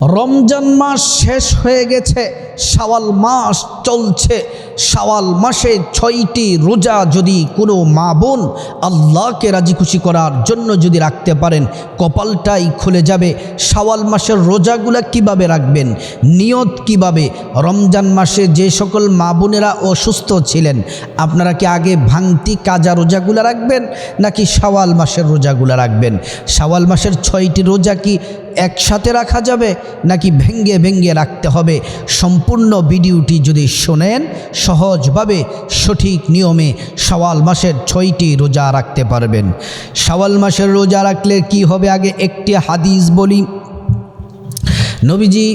রমজান মাস শেষ হয়ে গেছে, শাওয়াল মাস চলছে। শাওয়াল মাসে 6টি রোজা যদি কোনো মা বোন আল্লাহকে রাজি খুশি করার জন্য যদি রাখতে পারেন, কপালটাই খুলে যাবে। শাওয়াল মাসের রোজাগুলা কিভাবে রাখবেন, নিয়ত কিভাবে? রমজান মাসে যে সকল মা বোনেরা অসুস্থ ছিলেন, আপনারা কি আগে ভাঙতি কাজা রোজাগুলা রাখবেন নাকি শাওয়াল মাসের রোজাগুলা রাখবেন? শাওয়াল মাসের 6টি রোজা কি একসাথে রাখা যাবে নাকি ভেঙ্গে ভেঙ্গে রাখতে হবে? সম্পূর্ণ ভিডিওটি যদি শোনেন, সহজভাবে সঠিক নিয়মে শাওয়াল মাসের 6টি রোজা রাখতে পারবেন। শাওয়াল মাসের রোজা রাখলে কি হবে, আগে একটি হাদিস বলি। নবীজি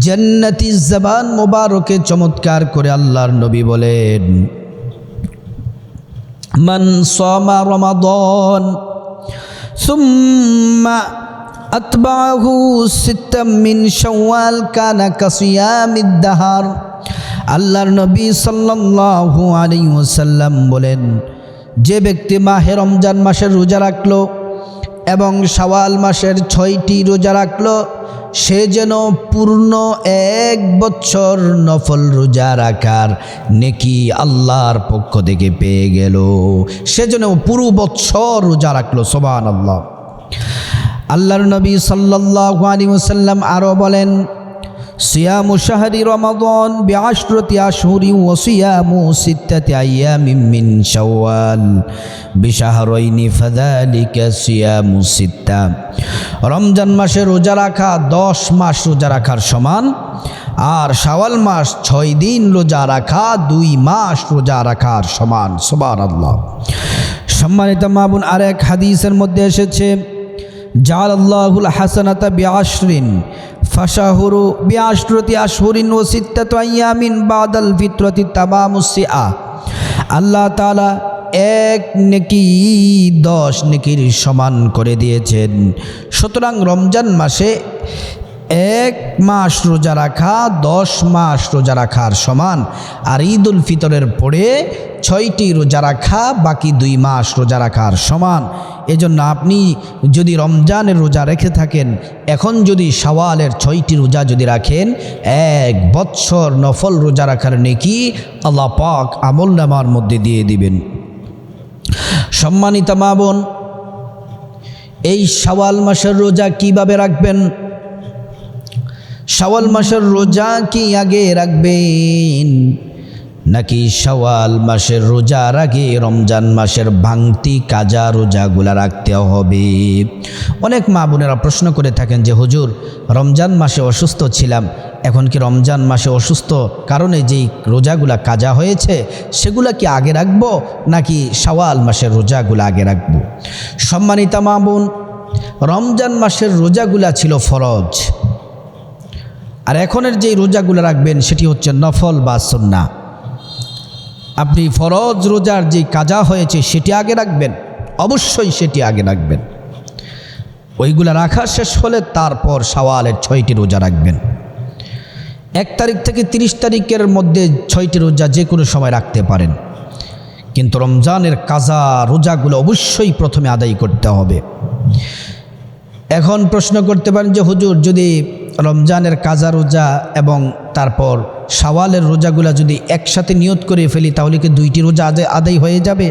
জান্নাতি জবান মোবারকে চমৎকার করে আল্লাহর নবী বলেন, মান সামা রমাদান সুম্মা আতবাহু সিত্তাম মিন শাওয়াল কানা কাসিয়ামিদ দাহার। আল্লাহর নবী সাল্লাল্লাহু আলাইহি ওয়াসাল্লাম বলেন, যে ব্যক্তি মাহে রমজান মাসের রোজা রাখলো এবং শাওয়াল মাসের 6টি রোজা রাখলো, সে যেন পূর্ণ 1 বছর নফল রোজা রাখার নেকি আল্লাহর পক্ষ থেকে পেয়ে গেল। সে যেন পুরো বছর রোজা রাখলো। সুবহানাল্লাহ। আল্লাহর নবী সাল্লাল্লাহু আলাইহি ওয়াসাল্লাম আরও বলেন, সিয়ামু শাহরি রমাদান বিআশরতি আশহুরি ওয়া সিয়ামু সিত্তাতি আইয়ামিন মিন শাওয়াল বিশাহরাইনি ফাযালিকা সিয়ামু সিত্তা। রমজান মাসে রোজা রাখা 10 মাস রোজা রাখার সমান, আর শাওয়াল মাস 6 দিন রোজা রাখা 2 মাস রোজা রাখার সমান। সুবহানাল্লাহ। সম্মানিত মা বোন, আরেক হাদিসের মধ্যে এসেছে, জাআলাল্লাহুল হাসানাতা বিআশরিন ফাশাহুরু বিআশরতি আশহুরিন ওয়া সিত্তাতু আইয়ামিন বাদাল ফিতরাতি তামামুস সিআ। আল্লাহ তাআলা 1 নেকি 10 নেকির সমান করে দিয়েছেন। সুতরাং রমজান মাসে 1 মাস রোজা রাখা 10 মাস রোজা রাখার সমান, আর ঈদুল ফিতরের পরে 6টি রোজা রাখা বাকি 2 মাস রোজা রাখার সমান। এজন্য আপনি যদি রমজানের রোজা রেখে থাকেন, এখন যদি শাওয়ালের 6টি রোজা যদি রাখেন, 1 বছর নফল রোজা রাখার নেকি আল্লাহ পাক আমলনামার মধ্যে দিয়ে দিবেন। সম্মানিত মা বোন, এই শাওয়াল মাসের রোজা কিভাবে রাখবেন? শাওয়াল মাসের রোজা কি আগে রাখবেন নাকি শাওয়াল মাসের রোজার আগে রমজান মাসের ভাঙতি কাজা রোজাগুলা রাখতে হবে? অনেক মা বোনেরা প্রশ্ন করে থাকেন যে, হুজুর রমজান মাসে অসুস্থ ছিলাম, এখন কি রমজান মাসে অসুস্থ কারণে যেই রোজাগুলা কাজা হয়েছে সেগুলা কি আগে রাখবো নাকি শাওয়াল মাসের রোজাগুলা আগে রাখবো? সম্মানিতা মা বোন, রমজান মাসের রোজাগুলা ছিল ফরজ, আর এখনের যেই রোজাগুলো রাখবেন সেটি হচ্ছে নফল বা সুন্নাহ। আপনি ফরজ রোজার যে কাজা হয়েছে সেটি আগে রাখবেন, অবশ্যই সেটি আগে রাখবেন। ওইগুলা রাখা শেষ হলে তারপর শাওয়ালের 6টি রোজা রাখবেন। 1 তারিখ থেকে 30 তারিখের মধ্যে 6টি রোজা যে কোনো সময় রাখতে পারেন, কিন্তু রমজানের কাজা রোজাগুলো অবশ্যই প্রথমে আদায় করতে হবে। এখন প্রশ্ন করতে পারেন যে, হুজুর যদি রমজানের কাজা রোজা এবং তারপর শাওয়ালের রোজাগুলা যদি একসাথে নিয়ত করে ফেলি তাহলে কি 2টি রোজা আদায় হয়ে যাবে?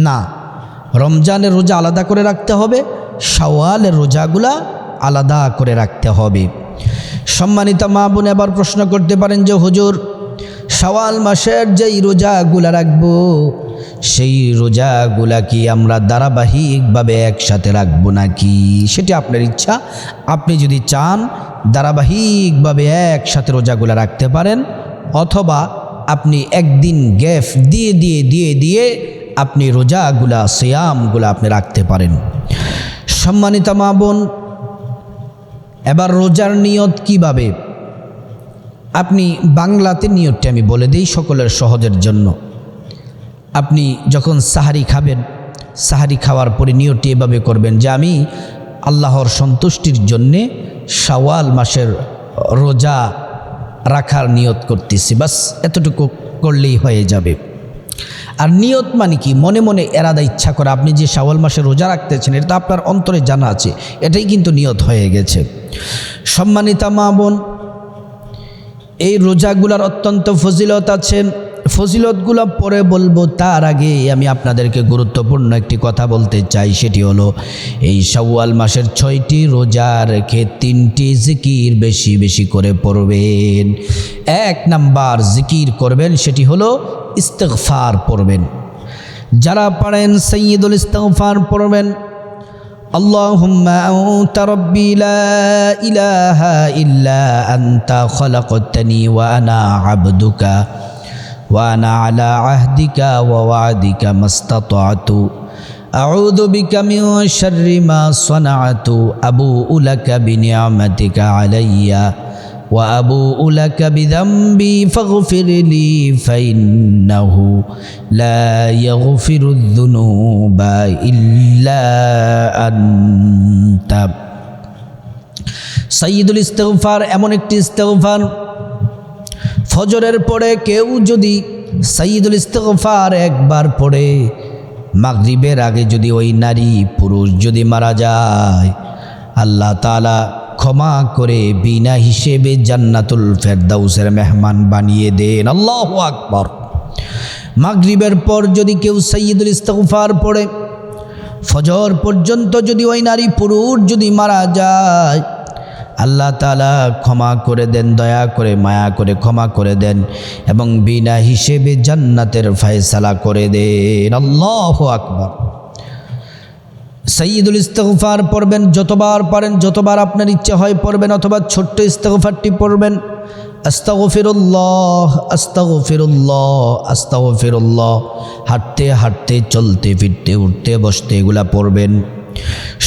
না, রমজানের রোজা আলাদা করে রাখতে হবে, শাওয়ালের রোজাগুলা আলাদা করে রাখতে হবে। সম্মানিত মা বোন, এবার প্রশ্ন করতে পারেন যে, হুজুর শাওয়াল মাসের যেই রোজাগুলা রাখবো সেই রোজাগুলা কি আমরা ধারাবাহিকভাবে একসাথে রাখবো নাকি? সেটি আপনার ইচ্ছা। আপনি যদি চান ধারাবাহিকভাবে একসাথে রোজাগুলা রাখতে পারেন, অথবা আপনি একদিন গ্যাপ দিয়ে দিয়ে দিয়ে দিয়ে আপনি রোজাগুলা সিয়ামগুলা আপনি রাখতে পারেন। সম্মানিত মা বোন, এবার রোজার নিয়ত কিভাবে? আপনি বাংলাতে নিয়তটি আমি বলে দিই সকলের সহজের জন্য। আপনি যখন সাহারি খাবেন, সাহারি খাওয়ার পরে নিয়তটি এভাবে করবেন যে, আমি আল্লাহর সন্তুষ্টির জন্যে শাওয়াল মাসের রোজা রাখার নিয়ত করতেছি। বাস এতটুকু করলেই হয়ে যাবে। আর নিয়ত মানে কি? মনে মনে এরাদা ইচ্ছা করে আপনি যে শাওয়াল মাসে রোজা রাখতেছেন এটা আপনার অন্তরে জানা আছে, এটাই কিন্তু নিয়ত হয়ে গেছে। সম্মানিতা মা বোন, এই রোজাগুলার অত্যন্ত ফজিলত আছে, ফজিলতগুলো পরে বলবো। তার আগে আমি আপনাদেরকে গুরুত্বপূর্ণ একটি কথা বলতে চাই, সেটি হলো এই শাওয়াল মাসের 6টি রোজা রেখে 3টি জিকির বেশি বেশি করে পড়বেন। 1 নাম্বার জিকির করবেন, সেটি হলো ইস্তিগফার পড়বেন। যারা পারেন সাইয়্যিদুল ইস্তিগফার পড়বেন। আল্লাহুম্মা আনতা রাব্বি লা ইলাহা ইল্লা আনতা খালাকতানি ওয়া আনা আবদুকা وأنا على عهدك ووعدك ما استطعت أعوذ بك من شر ما صنعت أبوء لك بنعمتك علي وأبوء لك بذنبي فاغفر لي فإنه لا يغفر الذنوب إلا أنت। সাইয়্যিদুল ইস্তিগফার এমন একটি ইস্তিগফার, ফজরের পরে কেউ যদি সাইয়্যিদুল ইস্তিগফার একবার পড়ে, মাগরিবের আগে যদি ওই নারী পুরুষ যদি মারা যায়, আল্লাহ তাআলা ক্ষমা করে বিনা হিসেবে জান্নাতুল ফেরদাউসের মেহমান বানিয়ে দেন। আল্লাহু আকবার। মাগরিবের পর যদি কেউ সাইয়্যিদুল ইস্তিগফার পড়ে, ফজর পর্যন্ত যদি ওই নারী পুরুষ যদি মারা যায়, আল্লাহ তাআলা ক্ষমা করে দেন, দয়া করে মায়া করে ক্ষমা করে দেন এবং বিনা হিসেবে জান্নাতের ফয়সালা করে দেন। আল্লাহু আকবার। সাইয়্যিদুল ইস্তিগফার পড়বেন, যতবার পারেন, যতবার আপনার ইচ্ছা হয় পড়বেন, অথবা ছোট্ট ইস্তিগফারটি পড়বেন, আস্তাগফিরুল্লাহ আস্তাগফিরুল্লাহ আস্তাগফিরুল্লাহ। হাঁটতে হাঁটতে, চলতে ফিরতে, উঠতে বসতে এগুলা পড়বেন।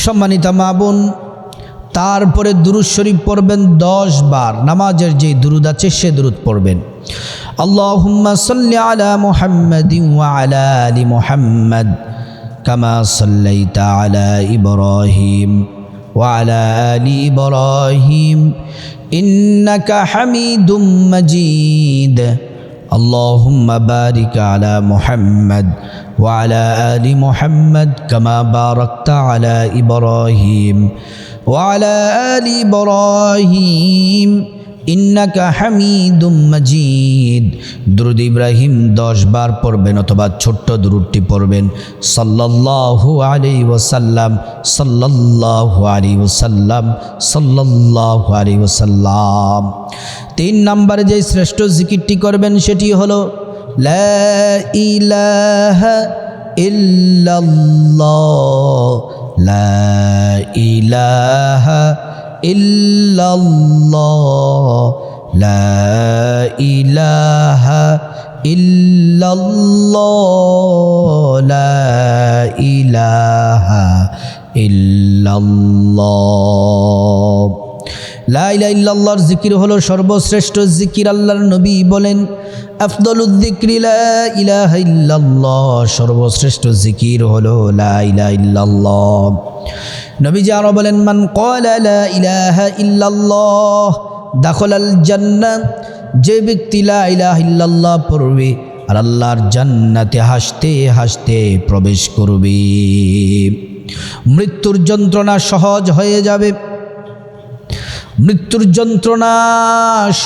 সম্মানিতা মা বোন, তারপরে দুরূদ শরীফ পড়বেন 10 বার। নামাজের যে দুরূদ আছে সে দুরূদ পড়বেন। আল্লাহুম্মা সাল্লি আলা মুহাম্মাদিন ওয়া আলা আলি মুহাম্মাদ কামা সাল্লাইতা আলা ইব্রাহিম ওয়া আলা আলি ইব্রাহিম ইন্নাকা হামিদুম মাজিদ। আল্লাহুম্মা বারিক আলা মুহাম্মাদ ওয়া আলা আলি মুহাম্মাদ কামা বারাকতা আলা ইব্রাহিম وعلى آل إبراهيم إنك حميد مجيد। দুরূদ ইব্রাহিম 10 বার পড়বেন, অথবা ছোট্ট দুরূদটি পড়বেন, সাল্লাল্লাহু আলাইহি ওয়াসাল্লাম সাল্লাল্লাহু আলাইহি ওয়াসাল্লাম সাল্লাল্লাহু আলাইহি ওয়াসাল্লাম। 3 নম্বরে যে শ্রেষ্ঠ জিকিরটি করবেন সেটি হলো লা ইলাহা ইল্লাল্লাহ লা ইলাহা ইল্লাল্লাহ লা ইলাহা ইল্লাল্লাহ লা ইলাহা ইল্লাল্লাহ। লা ইলাহা ইল্লাল্লাহর জিকির হলো সর্বশ্রেষ্ঠ জিকির। আল্লাহর নবী বলেন, আফদালুয যিকরি লা ইলাহা ইল্লাল্লাহ, সর্বশ্রেষ্ঠ জিকির হলো লা ইলাহা ইল্লাল্লাহ। নবীজি আরো বলেন, মান ক্বালা লা ইলাহা ইল্লাল্লাহ দাখালাল জান্নাহ, যে ব্যক্তি লা ইলাহা ইল্লাল্লাহ পড়বে আর আল্লাহর জান্নাতে হাসতে হাসতে প্রবেশ করবে। মৃত্যুর যন্ত্রণা সহজ হয়ে যাবে, মৃত্যুর যন্ত্রণা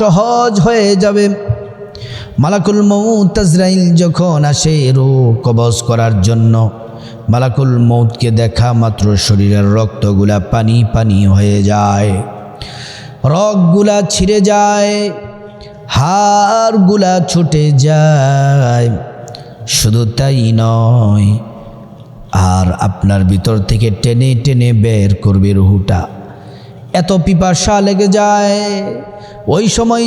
সহজ হয়ে যাবে। মালাকুল মউত আজরাইল যখন আসে রূহ কবজ করার জন্য, মালাকুল মউতকে দেখা মাত্র শরীরের রক্তগুলা পানি পানি হয়ে যায়, রগগুলা ছিঁড়ে যায়, হাড়গুলা ছুটে যায়। শুধু তাই নয়, আর আপনার ভিতর থেকে টেনে টেনে বের করবে রুহুটা। এত পিপাসা লেগে যায়। ওই সময়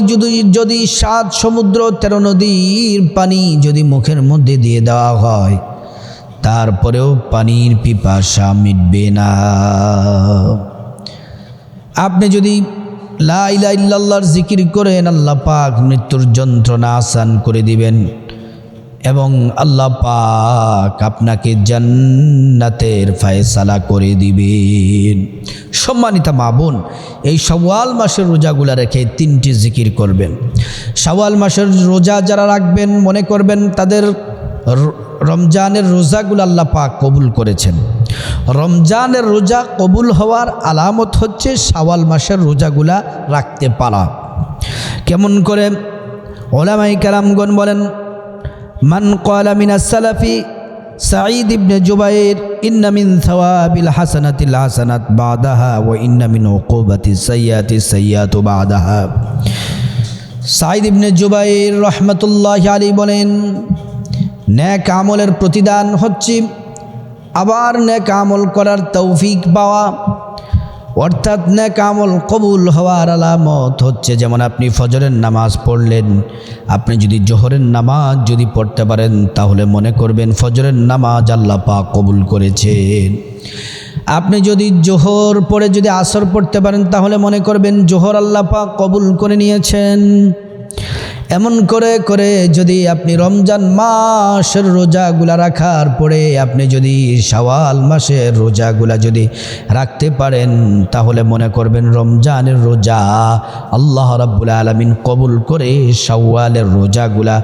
যদি 7 সমুদ্র 13 নদীর পানি যদি মুখের মধ্যে দিয়ে দেওয়া হয়, তারপরেও পানির পিপাসা মিটবে না। আপনি যদি লা ইলাহা ইল্লাল্লাহর জিকির করেন, আল্লাহ পাক মৃত্যুর যন্ত্রণা আসান করে দিবেন এবং আল্লাহ পাক আপনাকে জান্নাতের ফয়সালা করে দিবেন। সম্মানিতা মা বোন, এই শাওয়াল মাসের রোজাগুলা রেখে 3টি জিকির করবেন। শাওয়াল মাসের রোজা যারা রাখবেন, মনে করবেন তাদের রমজানের রোজাগুলো আল্লাহ পাক কবুল করেছেন। রমজানের রোজা কবুল হওয়ার আলামত হচ্ছে শাওয়াল মাসের রোজাগুলা রাখতে পারা। কেমন করে? উলামায়ে কেরামগণ বলেন, মান ক্বালা মিনাস সালাফি সাঈদ ইবনে জুবাইর ইন্না মিন সাওয়াবিল হাসানাতিল হাসানাত বাদাহা ওয়া ইন্না মিন উকুবাতিস সাইয়্যাতিস সাইয়্যাতু বাদাহা। সাঈদ ইবনে জুবাইর রাহমাতুল্লাহি আলাইহি বলেন, নেক আমলের প্রতিদান হচ্ছে আবার নেক আমল করার তৌফিক পাওয়া, অর্থাৎ নেক আমল কবুল হওয়ার আলামত হচ্ছে, যেমন আপনি ফজরের নামাজ পড়লেন, আপনি যদি জোহরের নামাজ যদি পড়তে পারেন তাহলে মনে করবেন ফজরের নামাজ আল্লাহ পাক কবুল করেছেন। আপনি যদি জোহর পড়ে যদি আসর পড়তে পারেন তাহলে মনে করবেন জোহর আল্লাহ পাক কবুল করে নিয়েছেন। এমন করে করে যদি আপনি রমজান মাসের রোজাগুলা রাখার পরে আপনি যদি শাওয়াল মাসের রোজাগুলা যদি রাখতে পারেন তাহলে মনে করবেন রমজানের রোজা আল্লাহ রাব্বুল আলামিন কবুল করে শাওয়ালের রোজাগুলা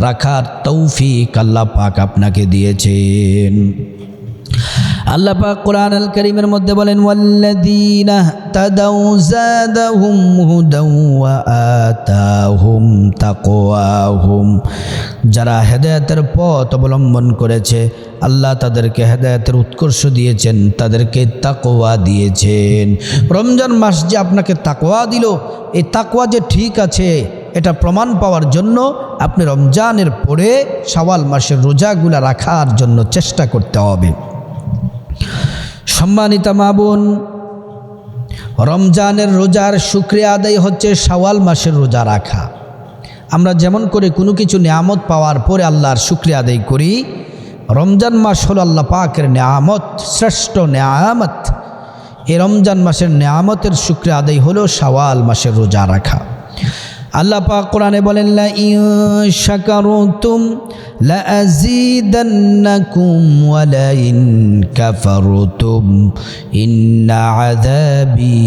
রাখার তৌফিক আল্লাহ পাক আপনাকে দিয়েছেন। আল্লাহ পাক কোরআন আল কারীমের মধ্যে বলেন, ওয়াল্লাযীনা তাদাউ যাদাহুম হুদাও ওয়া আতাহুম তাকওয়াহুম। যারা হেদায়েতের পথ অবলম্বন করেছে আল্লাহ তাদেরকে হেদায়েতের উৎকর্ষ দিয়েছেন, তাদেরকে তাকওয়া দিয়েছেন। রমজান মাস যে আপনাকে তাকওয়া দিল, এই তাকওয়া যে ঠিক আছে এটা প্রমাণ পাওয়ার জন্য আপনি রমজানের পরে শাওয়াল মাসের রোজাগুলা রাখার জন্য চেষ্টা করতে হবে। সম্মানিতা মা বোন, রমজানের রোজার শুকরিয়া আদায় হচ্ছে শাওয়াল মাসের রোজা রাখা। আমরা যেমন করে কোনো কিছু নিয়ামত পাওয়ার পরে আল্লাহর শুকরিয়া আদায় করি, রমজান মাস হলো আল্লাহ পাকের নিয়ামত, শ্রেষ্ঠ নিয়ামত। এই রমজান মাসের নিয়ামতের শুকরিয়া আদায় হলো শাওয়াল মাসের রোজা রাখা। আল্লাহ পাক কোরআনে বলেন, লা ইন শাকারতুম লা আযীদান্নাকুম ওয়া লা ইন কাফারতুম ইন্না আযাবি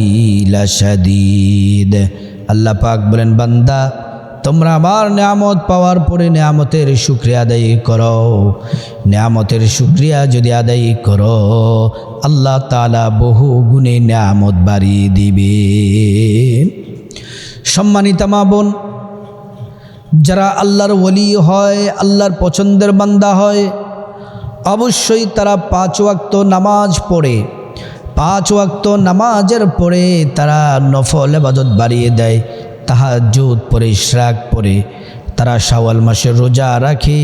লাশাদীদ। আল্লাহ পাক বলেন, বান্দা তোমরা আমার নিয়ামত পাওয়ার পরে নিয়ামতের শুকরিয়া আদায় করো, নিয়ামতের শুকরিয়া যদি আদায় করো আল্লাহ তাআলা বহু গুণে নিয়ামত বাড়িয়ে দিবে। সম্মানিতা মা বোন, যারা আল্লাহর ওলি হয়, আল্লাহর পছন্দের বান্দা হয়, অবশ্যই তারা 5 ওয়াক্ত নামাজ পড়ে, 5 ওয়াক্ত নামাজের পরে তারা নফল ইবাদত বাড়িয়ে দেয়, তাহাজ্জুদ পড়ে, ইশরাক পড়ে, তারা শাওয়াল মাসের রোজা রাখে,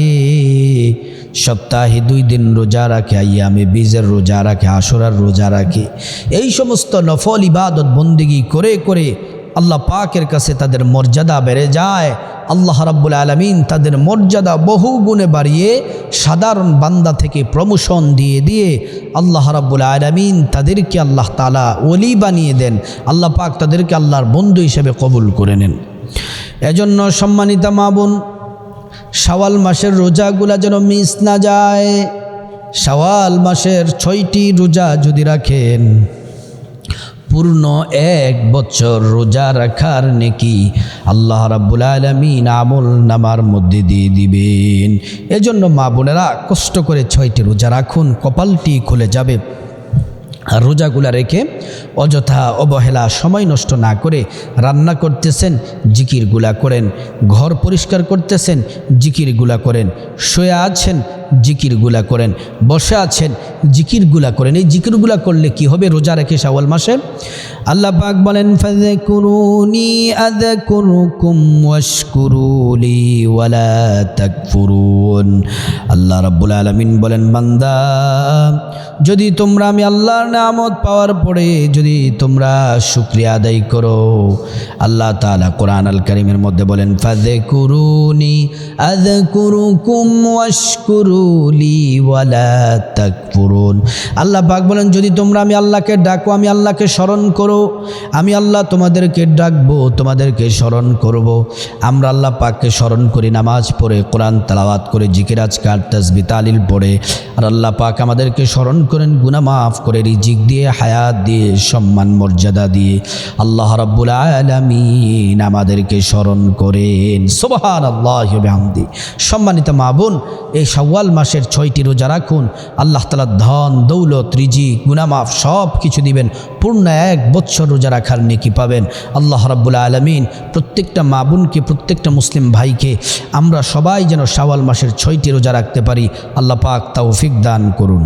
সপ্তাহে 2 দিন রোজা রাখে, আইয়ামে বীজের রোজা রাখে, আশুরার রোজা রাখে। এই সমস্ত নফল ইবাদত বন্দেগী করে করে আল্লাহ পাকের কাছে তাদের মর্যাদা বেড়ে যায়। আল্লাহ রাব্বুল আলামিন তাদের মর্যাদা বহু গুণে বাড়িয়ে সাধারণ বান্দা থেকে প্রমোশন দিয়ে দিয়ে আল্লাহ রাব্বুল আলামিন তাদেরকে আল্লাহ তাআলা ওলি বানিয়ে দেন। আল্লাহ পাক তাদেরকে আল্লাহর বন্ধু হিসেবে কবুল করে নেন। এজন্য সম্মানিতা মা বোন, শাওয়াল মাসের রোজাগুলা যেন মিস না যায়। শাওয়াল মাসের 6টি রোজা যদি রাখেন, পূর্ণ 1 বছর রোজা রাখার নেকি আল্লাহ রাব্বুল আলামিন আমল নামার মধ্যে দিয়ে দিবেন। এজন্য মা বোনেরা কষ্ট করে 6টি রোজা রাখুন, কপালটি খুলে যাবে। আর রোজাগুলা রেখে অযথা অবহেলা সময় নষ্ট না করে রান্না করতেছেন, জিকিরগুলা করেন, ঘর পরিষ্কার করতেছেন, জিকিরগুলা করেন, শুয়ে আছেন, জিকিরগুলা করেন, বসে আছেন, জিকিরগুলা করেন। এই জিকিরগুলা করলে কি হবে? রোজা রেখে শাওয়াল মাসে আল্লাহ পাক বলেন, ফাযকুরুনি আযকুরুকুম ওয়াশকুরুলি ওয়ালা তাকফুরুন। আল্লাহ রাব্বুল আলামিন বলেন, বান্দা যদি তোমরা আমি আল্লাহর নিয়ামত পাওয়ার পরে যদি তোমরা শুকরিয়া আদায় করো, আল্লাহ তাআলা কোরআন আল কারীমের মধ্যে বলেন, ফাযকুরুনি আযকুরুকুম ওয়াশকুরুলি ওয়ালা তাকফুরুন। আল্লাহ পাক বলেন, যদি তোমরা আমি আল্লাহকে ডাকো, আমি আল্লাহকে স্মরণ করো, আমি আল্লাহ তোমাদেরকে ডাকবো, তোমাদেরকে স্মরণ করব। আমরা আল্লাহ পাককে স্মরণ করি নামাজ পড়ে, কোরআন তেলাওয়াত করে, জিকির আজকার তাসবিহ তাহলিল পড়ে। আর আল্লাহ পাক আমাদেরকে স্মরণ করেন গুনাহ মাফ করে, রিজিক দিয়ে, হায়াত দিয়ে, সম্মান মর্যাদা দিয়ে। আল্লাহ রাব্বুল আলামিন আমাদেরকে স্মরণ করেন। সুবহানাল্লাহি ওয়া বিহামদি। সম্মানিত মা বোন, এই শাওয়াল শাওয়াল মাসের 6টি রোজা রাখুন, আল্লাহ তাআলা ধন দৌলত রিজিক গুনামাফ সব কিছু দিবেন, পূর্ণ 1 বছর রোজা রাখার নেকি পাবেন। আল্লাহ রাব্বুল আলামিন প্রত্যেকটা মা বোনকে, প্রত্যেকটা মুসলিম ভাইকে আমরা সবাই যেন শাওয়াল মাসের 6টি রোজা রাখতে পারি, আল্লাহ পাক তৌফিক দান করুন।